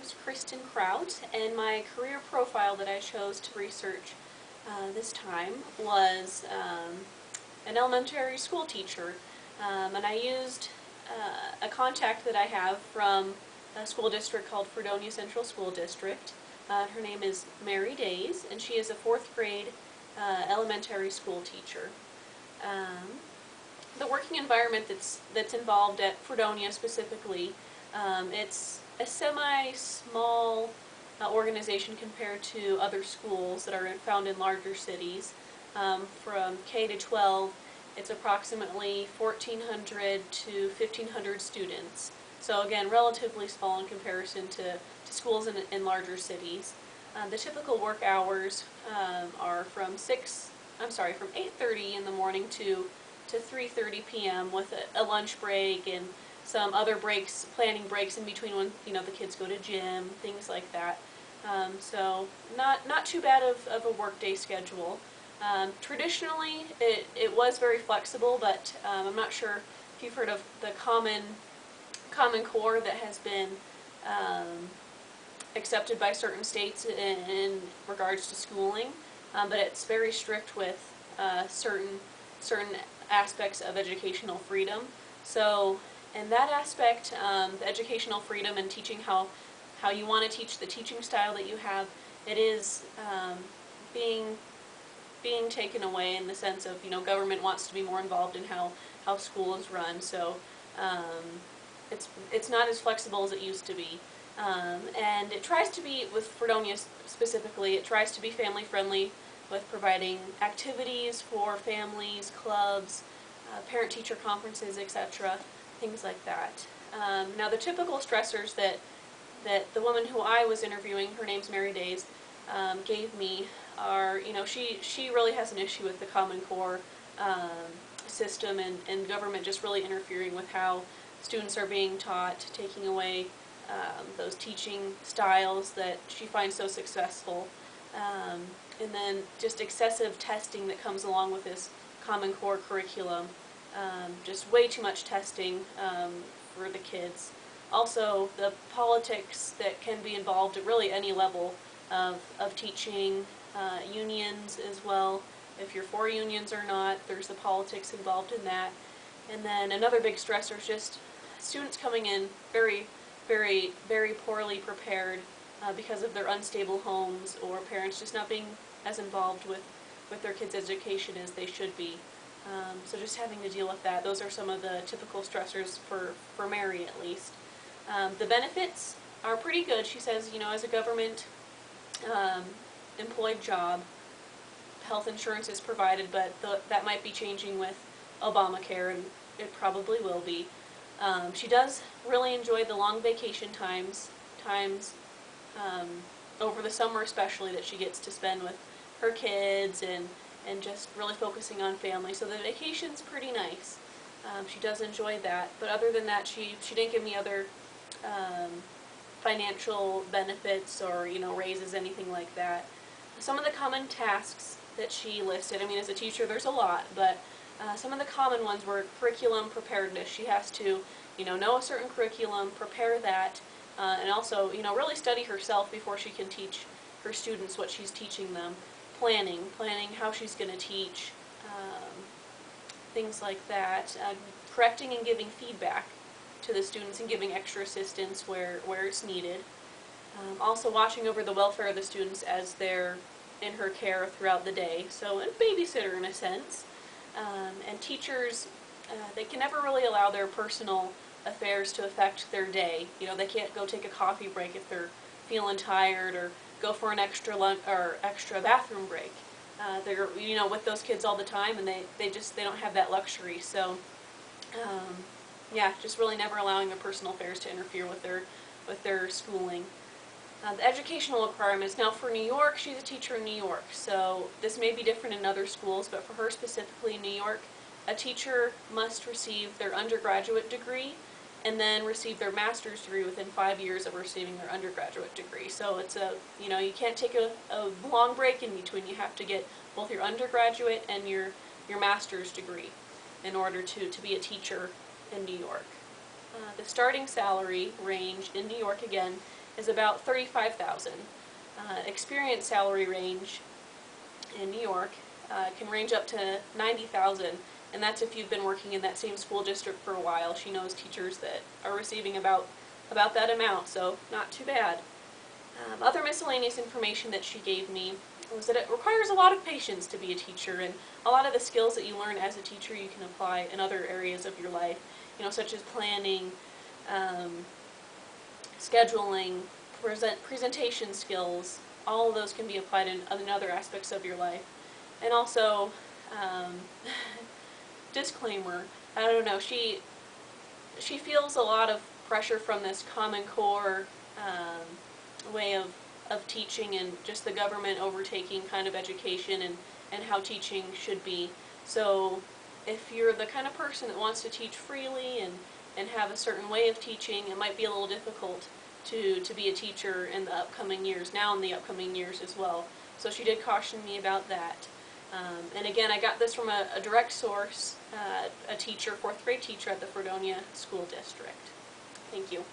name's Kristin Krout, and my career profile that I chose to research this time was an elementary school teacher. And I used a contact that I have from a school district called Fredonia Central School District. Her name is Mary Days, and she is a 4th grade elementary school teacher. The working environment that's involved at Fredonia specifically, it's a semi-small organization compared to other schools that are found in larger cities. From K to 12, it's approximately 1,400 to 1,500 students. So again, relatively small in comparison to schools in larger cities. The typical work hours are from 8:30 in the morning to 3:30 p.m. with a lunch break and some other breaks, planning breaks in between when the kids go to gym, things like that. So not too bad of a workday schedule. Traditionally, it was very flexible, but I'm not sure if you've heard of the Common Core that has been accepted by certain states in regards to schooling, but it's very strict with certain aspects of educational freedom. So in that aspect, the educational freedom and teaching how you want to teach, the teaching style that you have, it is being taken away in the sense of, government wants to be more involved in how school is run. So it's not as flexible as it used to be. And it tries to be, with Fredonia specifically, it tries to be family friendly with providing activities for families, clubs, parent-teacher conferences, etc., things like that. Now the typical stressors that the woman who I was interviewing, her name's Mary Days, gave me are, she really has an issue with the Common Core system and government just really interfering with how students are being taught, taking away those teaching styles that she finds so successful. And then just excessive testing that comes along with this Common Core curriculum. Just way too much testing for the kids. Also, the politics that can be involved at really any level of teaching, unions as well. If you're for unions or not, there's the politics involved in that. And then another big stressor is just students coming in very, very, very poorly prepared because of their unstable homes, or parents just not being as involved with their kids' education as they should be. So just having to deal with that. Those are some of the typical stressors for Mary, at least. The benefits are pretty good. She says, as a government employed job, health insurance is provided, but that might be changing with Obamacare, and it probably will be. She does really enjoy the long vacation times over the summer especially, that she gets to spend with her kids and just really focusing on family. So the vacation's pretty nice. She does enjoy that, but other than that, she didn't give me other financial benefits or raises, anything like that. Some of the common tasks that she listed, as a teacher there's a lot, but some of the common ones were curriculum preparedness. She has to know a certain curriculum, prepare that, and also really study herself before she can teach her students what she's teaching them. Planning how she's going to teach, things like that. Correcting and giving feedback to the students and giving extra assistance where it's needed. Also watching over the welfare of the students as they're in her care throughout the day, so a babysitter in a sense. And teachers, they can never really allow their personal affairs to affect their day. They can't go take a coffee break if they're feeling tired, or go for an extra lunch or extra bathroom break. They're with those kids all the time, and they don't have that luxury. So yeah, just really never allowing their personal affairs to interfere with their schooling. The educational requirements. Now for New York, she's a teacher in New York, so this may be different in other schools, but for her specifically in New York, a teacher must receive their undergraduate degree and then receive their master's degree within 5 years of receiving their undergraduate degree. So it's you can't take a long break in between. You have to get both your undergraduate and your master's degree in order to be a teacher in New York. The starting salary range in New York, again, is about $35,000. Experience salary range in New York can range up to $90,000, and that's if you've been working in that same school district for a while. She knows teachers that are receiving about that amount, so not too bad. Other miscellaneous information that she gave me was that it requires a lot of patience to be a teacher, and a lot of the skills that you learn as a teacher you can apply in other areas of your life, such as planning, scheduling, presentation skills. All of those can be applied in other aspects of your life. And also, disclaimer, I don't know, she feels a lot of pressure from this Common Core way of teaching, and just the government overtaking kind of education and how teaching should be. So if you're the kind of person that wants to teach freely and have a certain way of teaching, it might be a little difficult to be a teacher in the upcoming years, now in the upcoming years as well. So she did caution me about that. And again, I got this from a direct source, a teacher, 4th grade teacher at the Fredonia School District. Thank you.